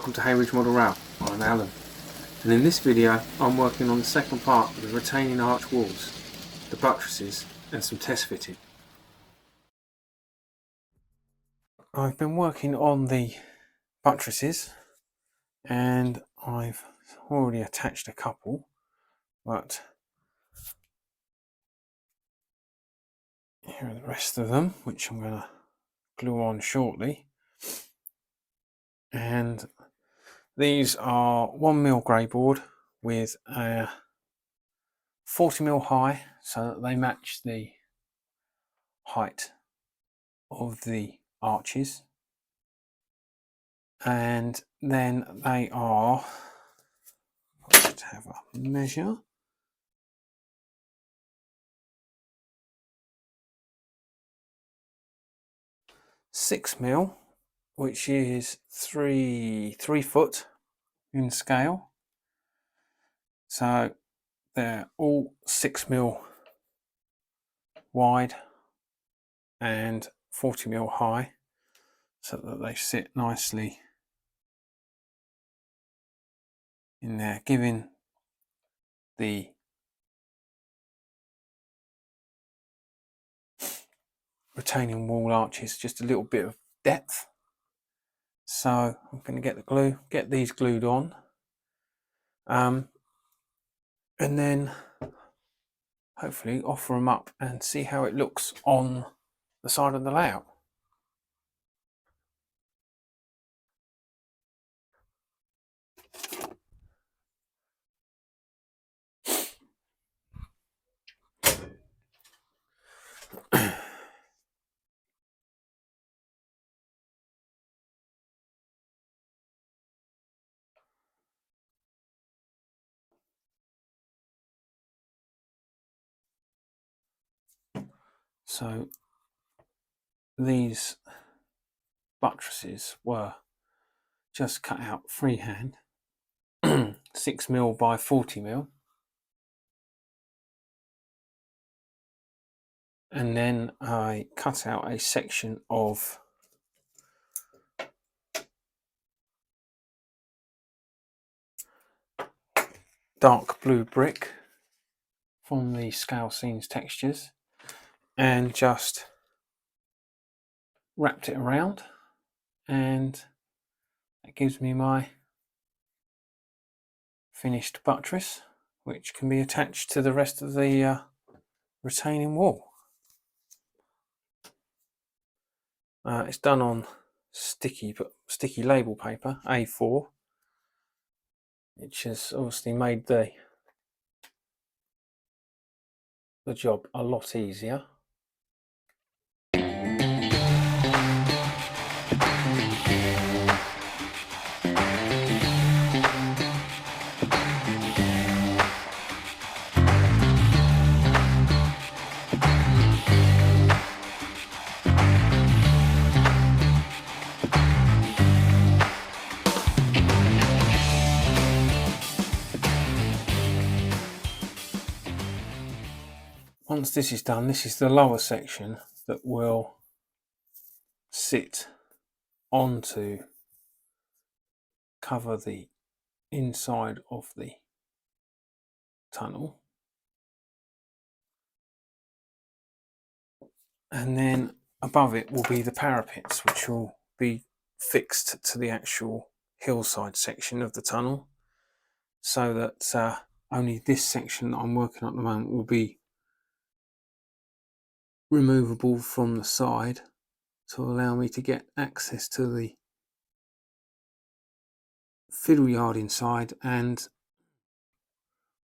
welcome to Hayridge Model Rail. I'm Alan, and in this video I'm working on the second part of the retaining arch walls, the buttresses and some test fitting. I've been working on the buttresses and I've already attached a couple, but here are the rest of them, which I'm going to glue on shortly. And these are 1mm grey board with a 40mm high, so that they match the height of the arches. And then they are, let's have a measure, 6mm, which is three foot in scale. So they're all 6mm wide and 40mm high, so that they sit nicely in there, giving the retaining wall arches just a little bit of depth. So I'm going to get the glue, get these glued on, and then hopefully offer them up and see how it looks on the side of the layout. So these buttresses were just cut out freehand, 6mm by 40mm, and then I cut out a section of dark blue brick from the Scale Scenes Textures and just wrapped it around, and that gives me my finished buttress, which can be attached to the rest of the retaining wall. It's done on sticky label paper, A4, which has obviously made the job a lot easier. Once this is done, this is the lower section that will sit onto, cover the inside of the tunnel, and then above it will be the parapets, which will be fixed to the actual hillside section of the tunnel, so that only this section that I'm working on at the moment will be removable from the side to allow me to get access to the fiddle yard inside, and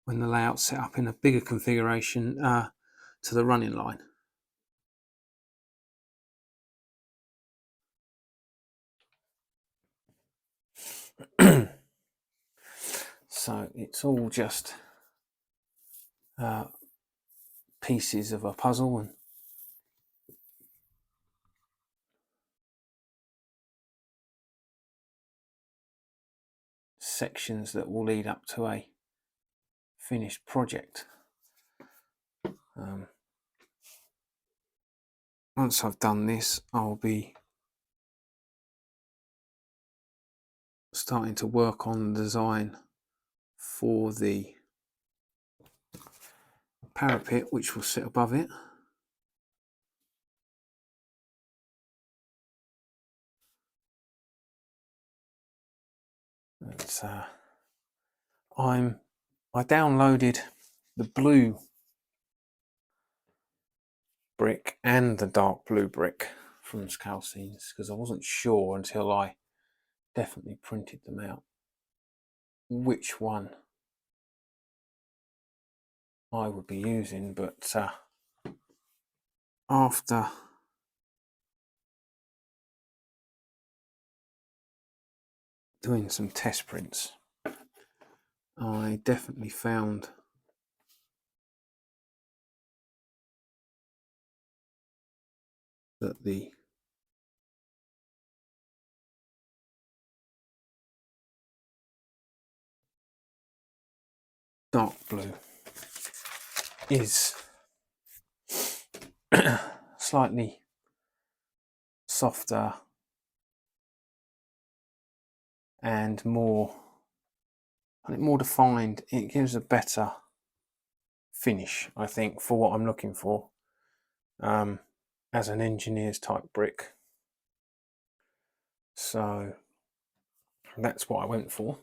when the layout's set up in a bigger configuration, to the running line. So it's all just pieces of a puzzle, and sections that will lead up to a finished project. Once I've done this, I'll be starting to work on the design for the parapet, which will sit above it. It's, I downloaded the blue brick and the dark blue brick from Scale Scenes because I wasn't sure until I definitely printed them out which one I would be using, but after doing some test prints, I definitely found that the dark blue is slightly softer and more defined. It gives a better finish, I think, for what I'm looking for as an engineer's type brick. So that's what I went for.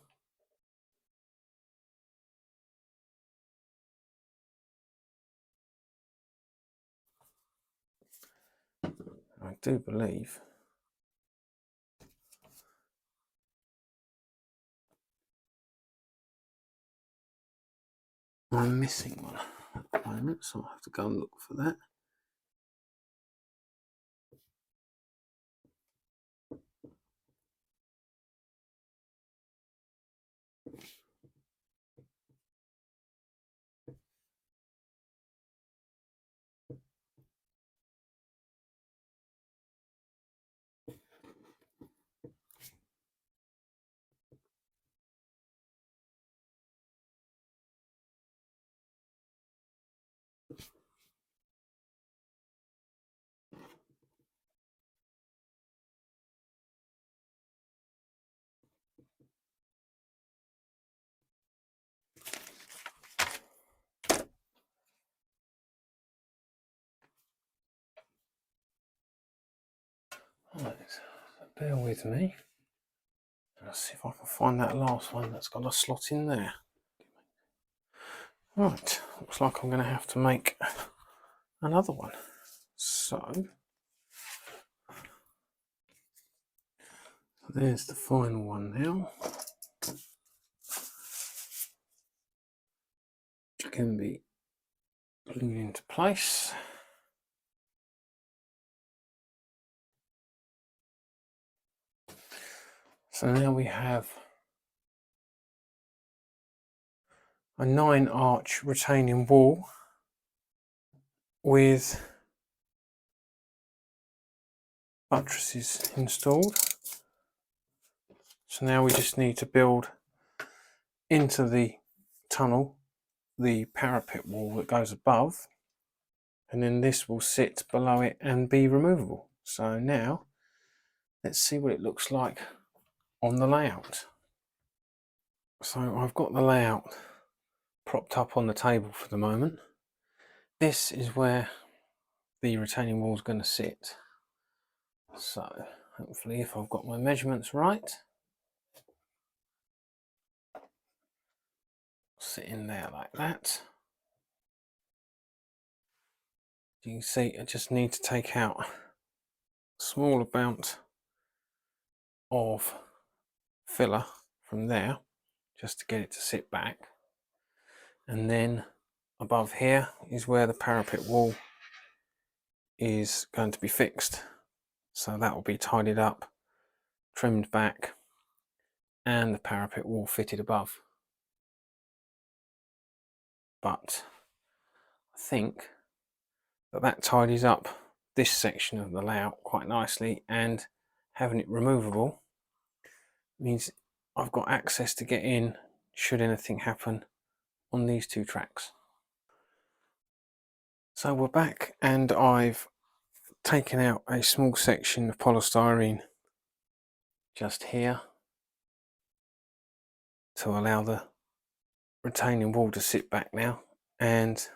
I do believe I'm missing one at the moment, so I'll have to go and look for that. Right, bear with me. Let's see if I can find that last one that's got a slot in there. Right, looks like I'm going to have to make another one. So there's the final one now. Which can be glued into place. So now we have a 9-arch retaining wall with buttresses installed. So now we just need to build into the tunnel the parapet wall that goes above, and then this will sit below it and be removable. So now let's see what it looks like on the layout. So I've got the layout propped up on the table for the moment. This is where the retaining wall is going to sit. So hopefully, if I've got my measurements right, sit in there like that. You can see I just need to take out a small amount of filler from there just to get it to sit back, and then above here is where the parapet wall is going to be fixed. So that will be tidied up, trimmed back, and the parapet wall fitted above. But I think that tidies up this section of the layout quite nicely, and having it removable means I've got access to get in should anything happen on these two tracks. So we're back, and I've taken out a small section of polystyrene just here, to allow the retaining wall to sit back now, and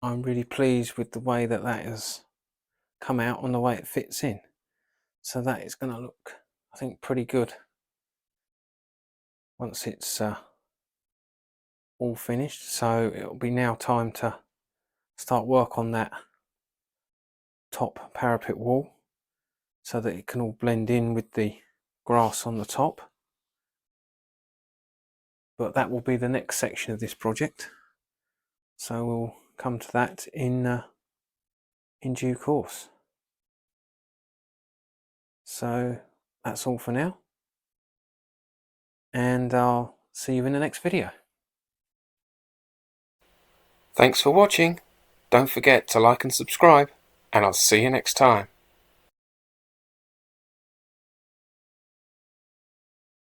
I'm really pleased with the way that has come out and the way it fits in. So that is going to look, I think, pretty good once it's all finished. So it'll be now time to start work on that top parapet wall so that it can all blend in with the grass on the top. But that will be the next section of this project, so we'll come to that in due course. So that's all for now, and I'll see you in the next video. Thanks for watching. Don't forget to like and subscribe, and I'll see you next time.